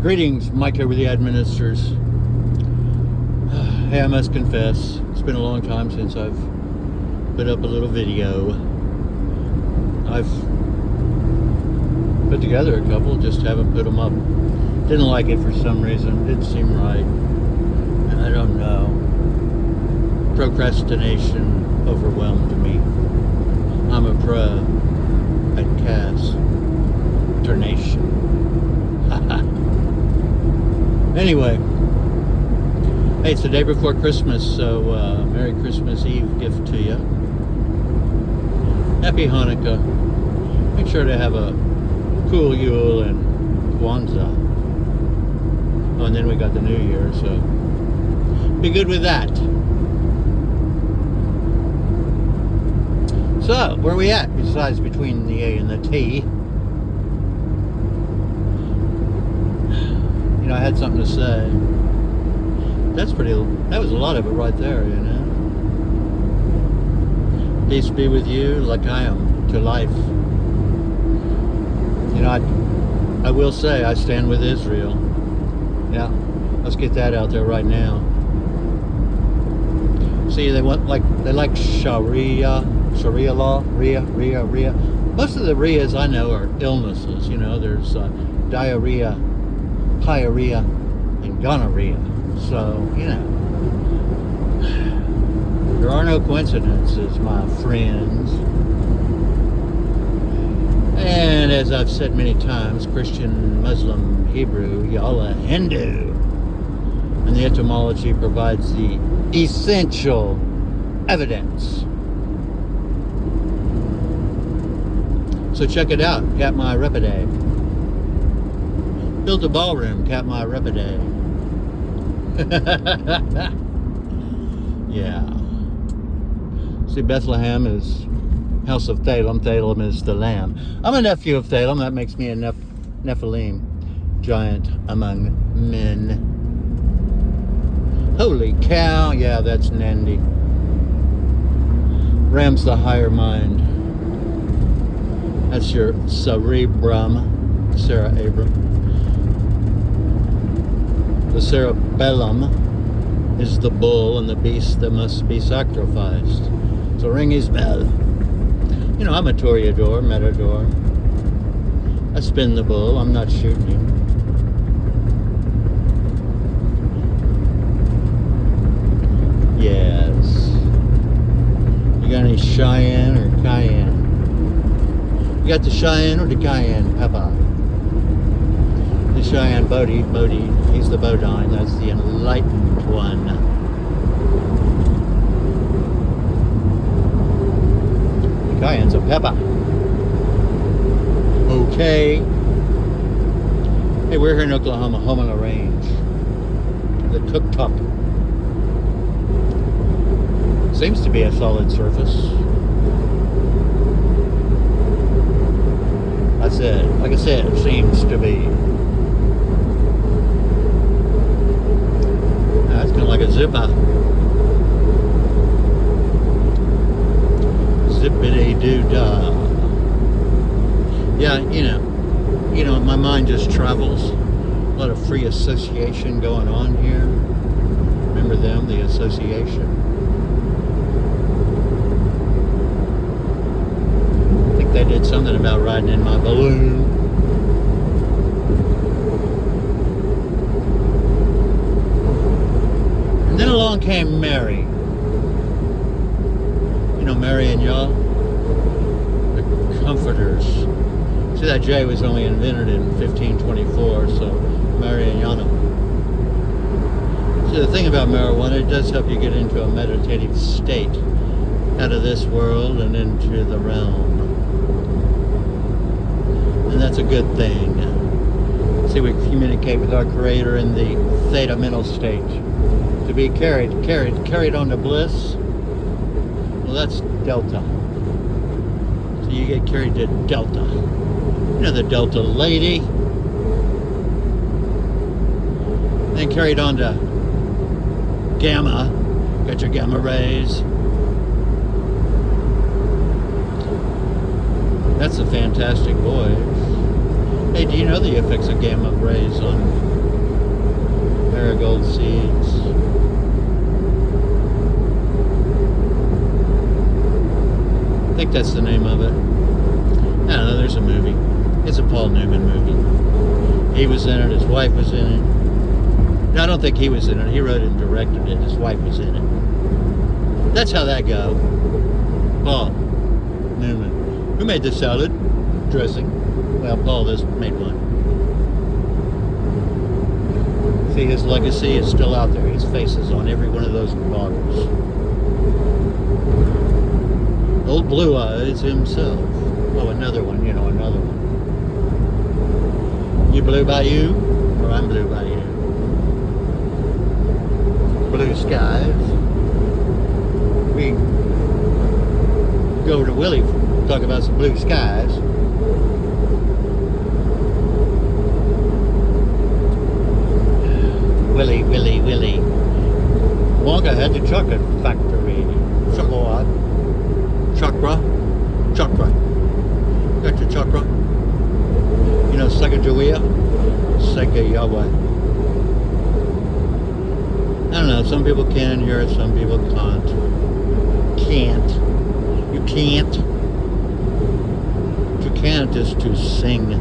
Greetings, Mike over the Administrators. Hey, I must confess, it's been a long time since I've put up a little video. I've put together a couple, just haven't put them up. Didn't like it for some reason, didn't seem right. I don't know. Procrastination overwhelmed me. I'm a pro at castration. Anyway, hey, it's the day before Christmas, so Merry Christmas Eve gift to you. Happy Hanukkah. Make sure to have a cool Yule and Kwanzaa. Oh, and then we got the New Year, so be good with that. So, where are we at besides between the A and the T? You know, I had something to say. That was a lot of it right there, you know. Peace be with you, like I am to life. You know, I will say I stand with Israel. Yeah, let's get that out there right now. See, they like Sharia law, Rhea. Most of the Rheas I know are illnesses. You know, there's diarrhea, pyorrhea, and gonorrhea. So, you know, there are no coincidences, my friends. And as I've said many times, Christian, Muslim, Hebrew, y'all are Hindu. And the etymology provides the essential evidence. So check it out, Katmai Repidae. Built a ballroom, Katmai Repidae. Yeah. See, Bethlehem is House of Thalim. Thalim is the lamb. I'm a nephew of Thalim. That makes me a Nephilim, giant among men. Holy cow. Yeah, that's Nandi. Ram's the higher mind. That's your cerebrum, Sarah Abram. The cerebellum is the bull and the beast that must be sacrificed. So ring his bell. You know, I'm a toreador, matador. I spin the bull, I'm not shooting him. Yes. You got any Cheyenne or Cayenne? You got the Cheyenne or the Cayenne, Papa? The Cheyenne Bodhi, he's the Bodine, that's the enlightened one. The Cayenne's a pepper. Okay. Hey, we're here in Oklahoma, home on the range. The Tuk-Tuk. Seems to be a solid surface. That's it. Like I said, it seems to be. That's kind of like a zipper. Zippity-doo-dah. Yeah, you know, my mind just travels. A lot of free association going on here. Remember them, the association? I think they did something about riding in my balloon. And then along came Mary. You know Mary and y'all? The comforters. See, that J was only invented in 1524, so Mary and Yana. See, the thing about marijuana, it does help you get into a meditative state out of this world and into the realm. And that's a good thing. See, we communicate with our Creator in the theta mental state. To be carried on to bliss, well, that's delta. So you get carried to delta. You know the delta lady. Then carried on to gamma. Got your gamma rays. That's a fantastic voice. Hey, do you know the effects of gamma rays on gold seeds. I think that's the name of it. I don't know, there's a movie. It's a Paul Newman movie. He was in it, his wife was in it. No, I don't think he was in it. He wrote it and directed it. His wife was in it. That's how that go. Paul Newman. Who made the salad dressing? Well, Paul just made one. See, his legacy is still out there. His face is on every one of those bottles. Old Blue Eyes himself. Oh, another one, another one. You blue by you, or I'm blue by you? Blue skies. We go over to Willie, talk about some blue skies. Willie. Maga had the chocolate factory. Chocolate. Chakra. Got your chakra? Sacagawea? Yahweh. I don't know, some people can hear it, some people can't. You can't. What you can't is to sing.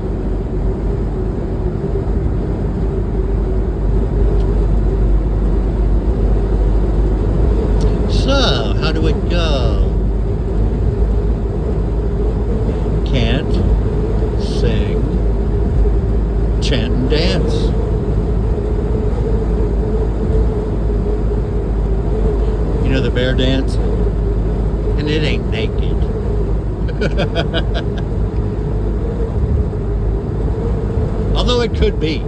So, how do it go? Can't sing, chant, and dance. You know the bear dance? And it ain't naked. Although it could be.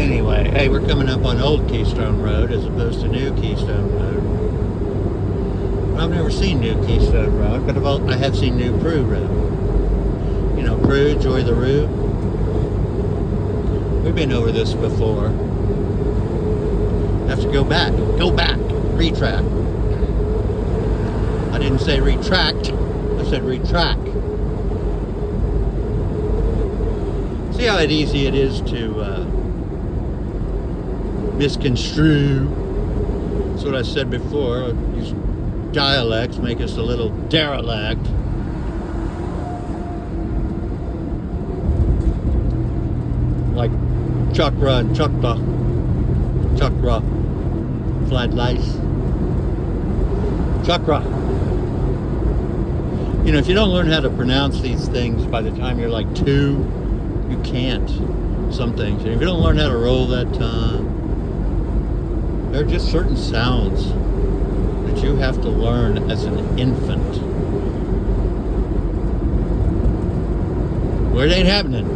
Anyway, hey, we're coming up on Old Keystone Road as opposed to New Keystone Road. I've never seen New Keystone Road, but I have seen New Prue Road. Prue, Joy the Rue. We've been over this before. Have to go back. Go back. Retract. I didn't say retract. I said retract. See how easy it is to misconstrue. That's what I said before. These dialects make us a little derelict. Like chakra and chakra. Chakra. Flight lice. Chakra. If you don't learn how to pronounce these things by the time you're like 2, you can't. Some things. And if you don't learn how to roll that tongue, there are just certain sounds that you have to learn as an infant. Where it ain't happening.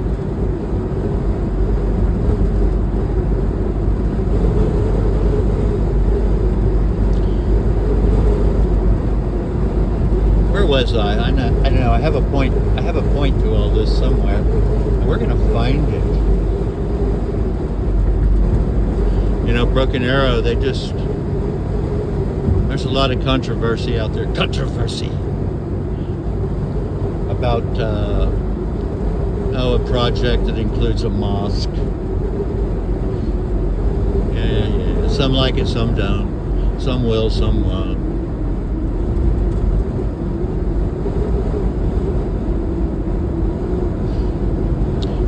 Where was I? I don't know. I have a point to all this somewhere. And we're gonna find it. Broken Arrow, there's a lot of controversy out there. Controversy about a project that includes a mosque. Yeah. Some like it, some don't. Some will, some won't.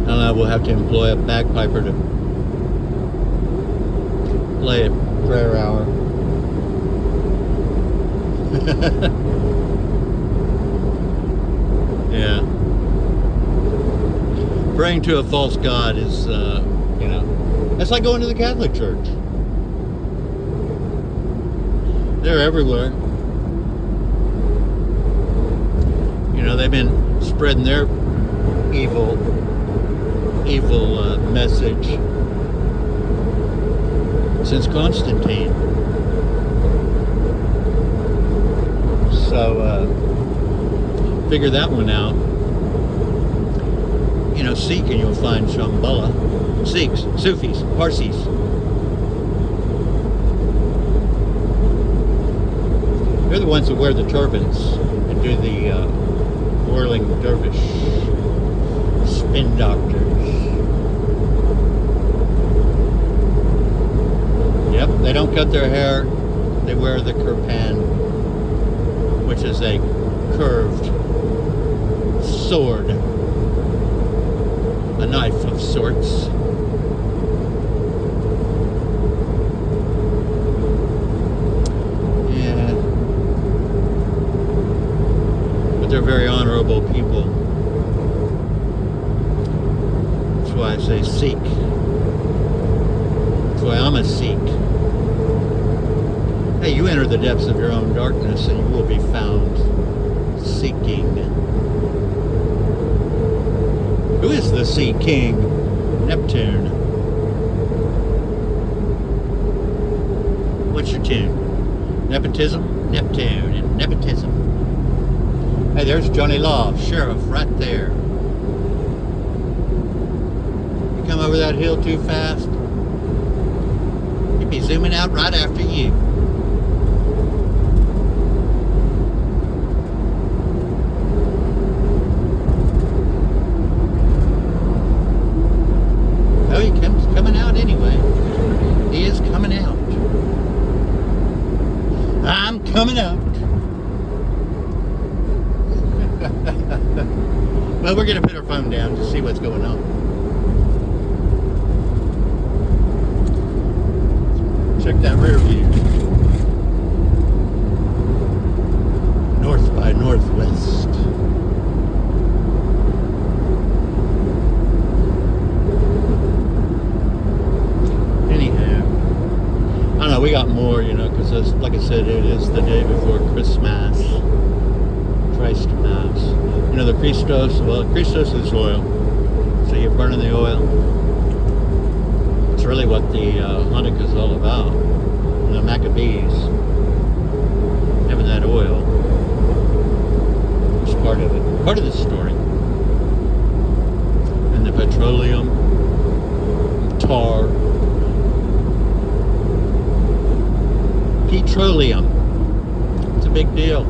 I don't know, we'll have to employ a bagpiper to play at prayer hour. Yeah. Praying to a false god is, that's like going to the Catholic Church. They're everywhere. They've been spreading their evil message since Constantine. So, figure that one out. Seek and you'll find Shambhala. Sikhs, Sufis, Parsis. They're the ones that wear the turbans and do the whirling dervish spin doctors. Yep, they don't cut their hair. They wear the kirpan, which is a curved sword, a knife of sorts. Yeah, but they're very honorable people. That's why I say seek. That's why I'm a Sikh. Hey, you enter the depths of your own darkness and you will be found seeking. Who is the Sea King? Neptune. What's your tune? Nepotism? Neptune and nepotism. Hey, there's Johnny Law, sheriff, right there. You come over that hill too fast, he'd be zooming out right after you. Oh, he coming out anyway. He is coming out. I'm coming out. Well, we're going to put our phone down to see what's going on. Check that rear view. North by northwest. Anyhow, I don't know, we got more, you know, because like I said, it is the day before Christmas. Christ Mass. You know, the Christos, well, Christos is oil. So you're burning the oil. It's really what the Hanukkah is all about. The Maccabees having that oil is part of it. Part of the story. And the petroleum, tar, petroleum. It's a big deal.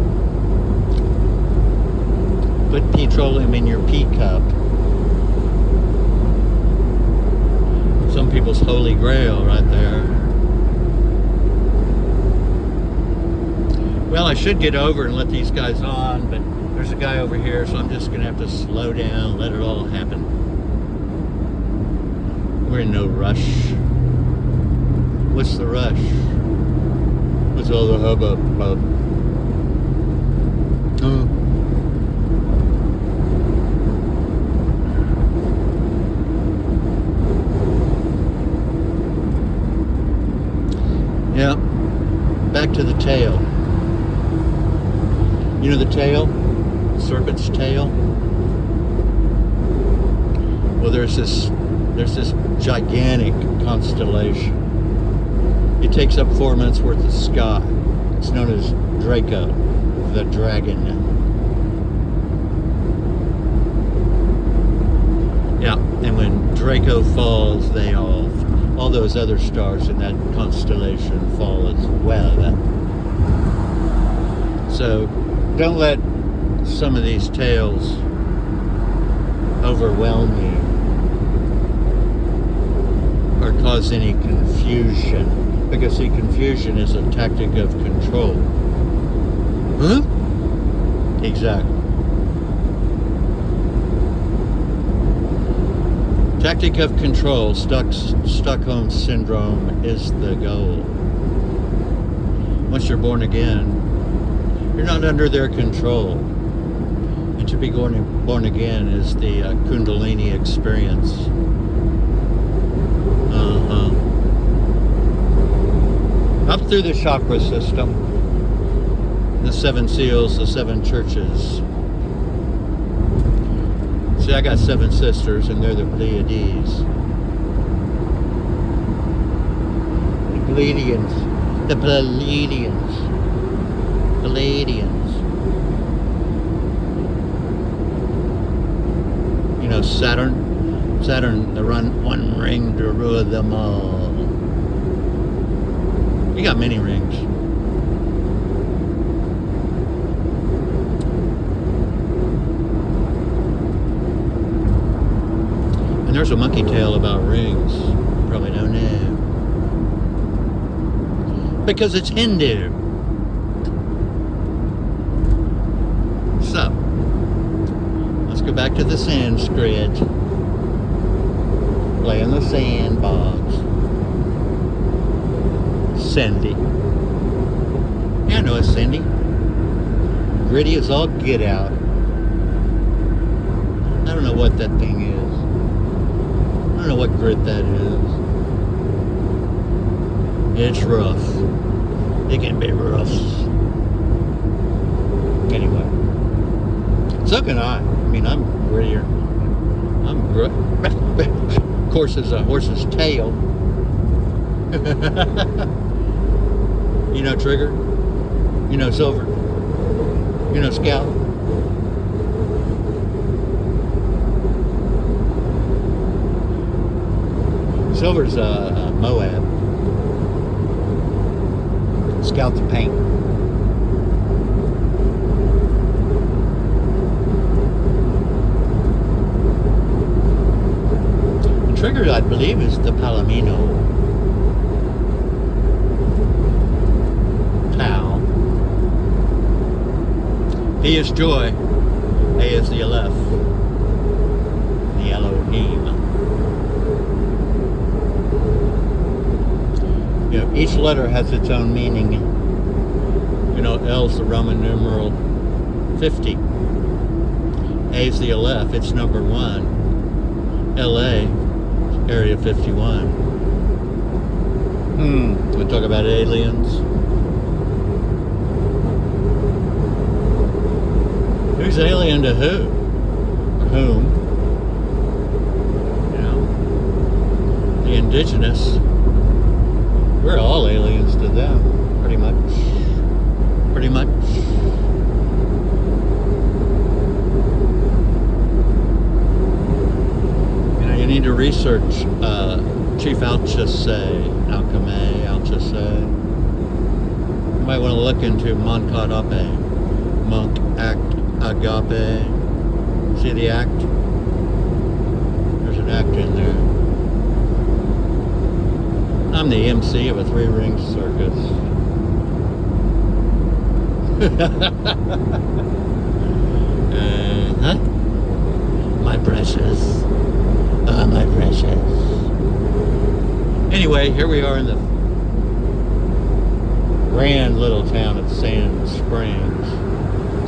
Put petroleum in your pea cup. Some people's holy grail right there. Well, I should get over and let these guys on, but there's a guy over here, so I'm just going to have to slow down, let it all happen. We're in no rush. What's the rush? What's all the hubbub? Yeah, back to the tail. You know the tail? Serpent's tail? Well, there's this gigantic constellation. It takes up 4 months worth of sky. It's known as Draco, the dragon. Yeah, and when Draco falls, they all those other stars in that constellation fall as well. So don't let some of these tales overwhelm you or cause any confusion, because see, confusion is a tactic of control. Huh? Exactly. Tactic of control, Stockholm Syndrome is the goal. Once you're born again, you're not under their control. And to be born again is the Kundalini experience. Up through the chakra system, the 7 seals, the 7 churches. See, I got 7 sisters, and they're the Pleiades. The Pleiadians. The Pleiadians. Pleiadians. You know, Saturn, the one ring to rule them all. You got many rings. There's a monkey tale about rings. Probably don't know. Because it's Hindu. So, let's go back to the Sanskrit. Play in the sandbox. Cindy. Yeah, I know it's Cindy. Gritty as all get out. I don't know what that thing is. I don't know what grit that is. It's rough. It can be rough. Anyway. So can I. I mean, I'm grittier. Of course, it's a horse's tail. You know Trigger? You know Silver? You know Scout? Silver's Moab. Scout's a paint. And Trigger, I believe, is the Palomino. Pal. He is joy. A is the Aleph. The Elohim. You know, each letter has its own meaning. You know, L's the Roman numeral 50. A's the Aleph, it's number 1. LA, Area 51. We talk about aliens. Who's alien to who? Or whom? You know, the indigenous. We're all aliens to them, pretty much. Pretty much. You know, you need to research Chief Alchese, Alcheme, Alchese. You might want to look into Monkat Ape, Monk Act Agape. See the act? There's an act in there. I'm the MC of a 3-ring circus. My precious. My precious. Anyway, here we are in the grand little town of Sand Springs.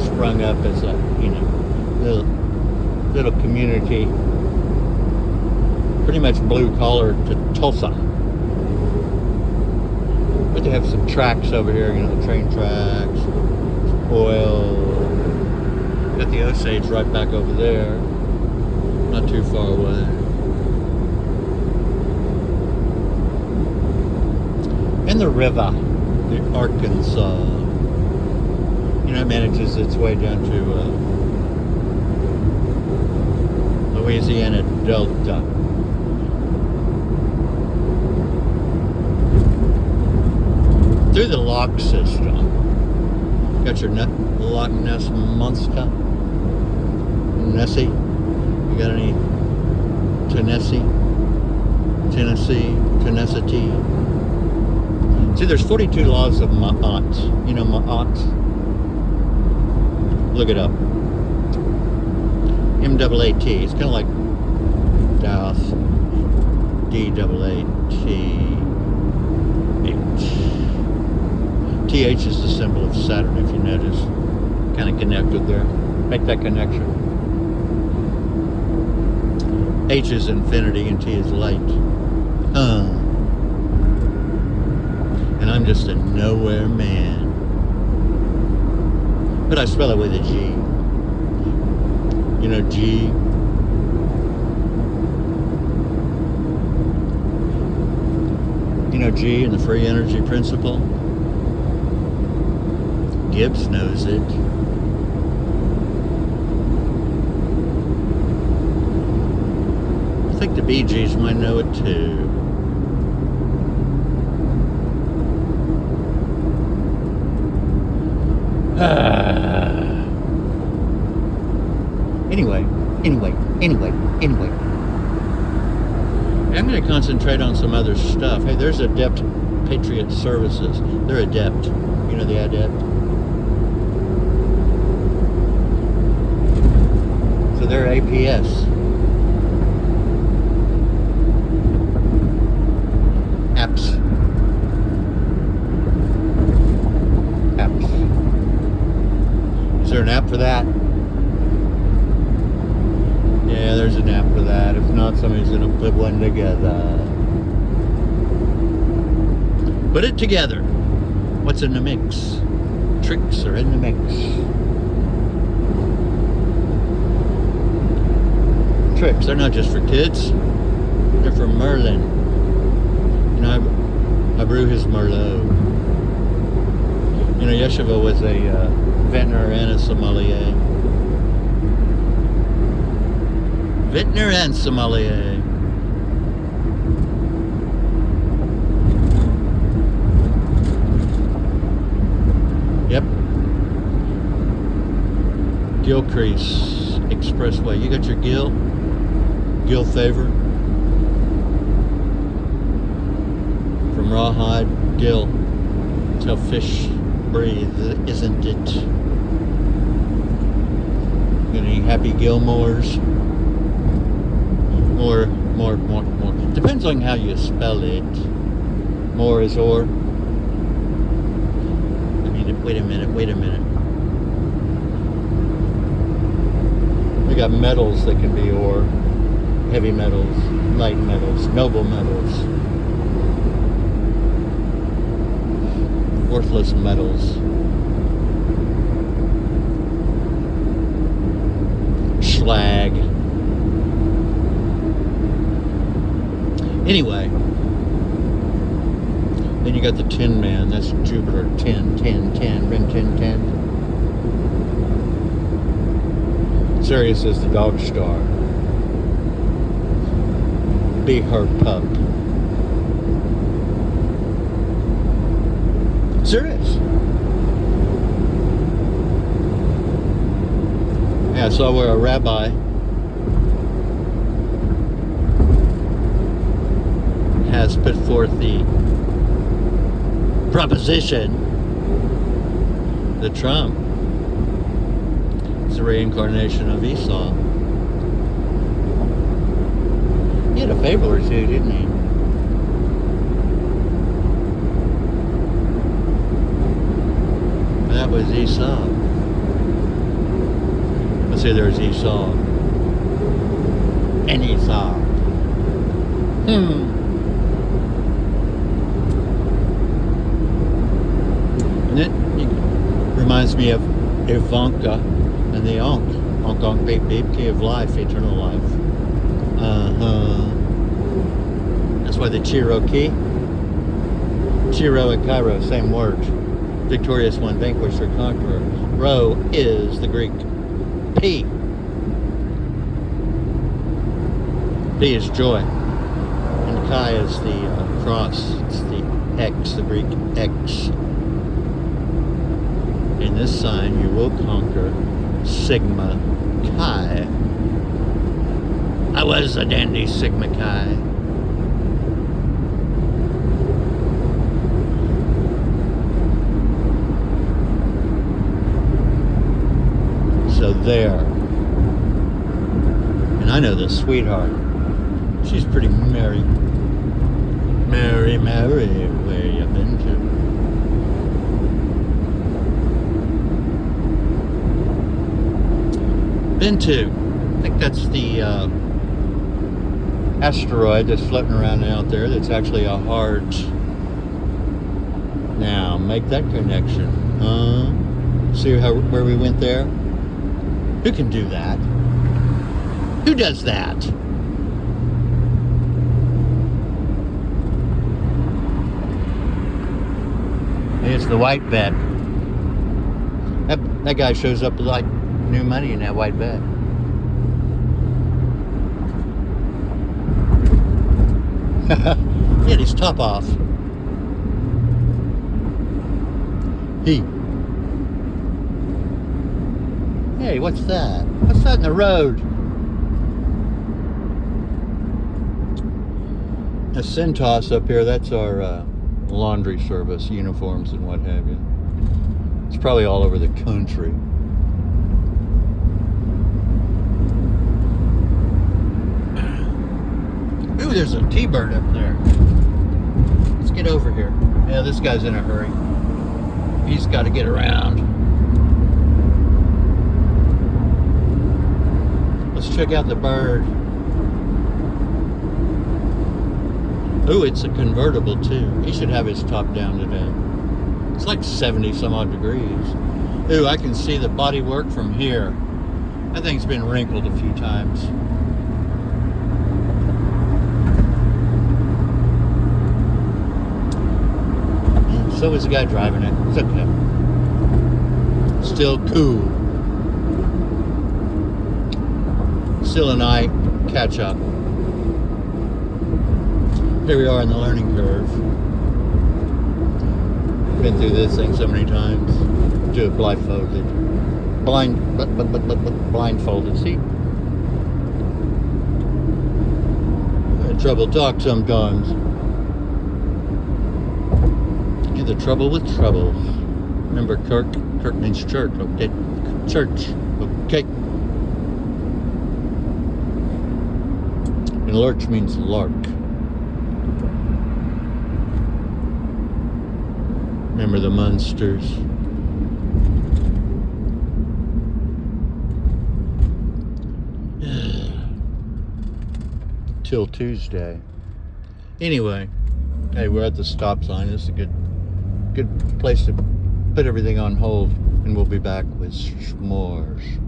Sprung up as a, you know, little community. Pretty much blue collar to Tulsa. But they have some tracks over here, you know, the train tracks, oil. Got the Osage right back over there, not too far away. And the river, the Arkansas, you know, it manages its way down to Louisiana Delta. Through the lock system. Got your Loch Ness Monster. Nessie. You got any Tennessee? See, there's 42 laws of Ma'at. You know Ma'at? Look it up. M-A-A-T. It's kind of like Douth. D-A-A-T-H. TH is the symbol of Saturn, if you notice. Kind of connected there. Make that connection. H is infinity and T is light. And I'm just a nowhere man. But I spell it with a G. You know, G. You know G and the free energy principle? Gibbs knows it. I think the Bee Gees might know it too. Anyway. I'm going to concentrate on some other stuff. Hey, there's Adept Patriot Services. They're Adept. You know the Adept? So they're APS. Apps. Is there an app for that? Yeah, there's an app for that. If not, somebody's going to put one together. Put it together. What's in the mix? Tricks are in the mix. Tricks, they're not just for kids. They're for Merlin. You know, I brew his Merlot. You know, Yeshivah was a vintner and a sommelier. Vintner and sommelier. Yep. Gilcrease Expressway. You got your Gil? Gil favor? From Rawhide, Gil. It's how fish breathe, isn't it? Got any happy Gilmores? More. Depends on how you spell it. More is or. I mean, wait a minute. We got metals that can be or. Heavy metals, light metals, noble metals. Worthless metals. Slag. Anyway, then you got the Tin Man. That's Jupiter. 10, Ren 10. Sirius is the dog star. Be her pup. Serious. Yeah, I saw where a rabbi has put forth the proposition that Trump is the reincarnation of Esau. He had a fable or two, didn't he? That was Esau. Let's say there's Esau. And Esau. And it reminds me of Ivanka and the Ankh. Ankh, Ankh, Beep, Beep, key of life, eternal life. That's why the Cherokee. Chiro and Cairo, same word. Victorious one, vanquisher, conqueror. Rho is the Greek P. P is joy. And Chi is the cross. It's the X, the Greek X. In this sign you will conquer Sigma Chi. I was a dandy Sigma Chi. So there. And I know this sweetheart. She's pretty merry. Mary, where you been to? Been to. I think that's the asteroid that's floating around out there that's actually a heart. Now, make that connection. See where we went there? Who can do that? Who does that? It's the white bed. That guy shows up with like new money in that white bed. He had his top off. Hey, what's that? What's that in the road? A Cintas up here, that's our laundry service, uniforms and what have you. It's probably all over the country. Ooh, there's a T-bird up there. Let's get over here. Yeah, this guy's in a hurry. He's got to get around. Let's check out the bird. Ooh, it's a convertible too. He should have his top down today. It's like 70 some odd degrees. Ooh, I can see the bodywork from here. That thing's been wrinkled a few times. So is the guy driving it. It's okay. Still cool. Still a night catch up. Here we are in the learning curve. Been through this thing so many times. Do it blindfolded. Blindfolded. See? I have trouble talk sometimes. Get the trouble with troubles. Remember Kirk? Kirk means church. Okay. Church. Okay. And lurch means lark. Remember the Munsters. Till Tuesday. Anyway, hey, we're at the stop sign. This is a good place to put everything on hold, and we'll be back with s'mores.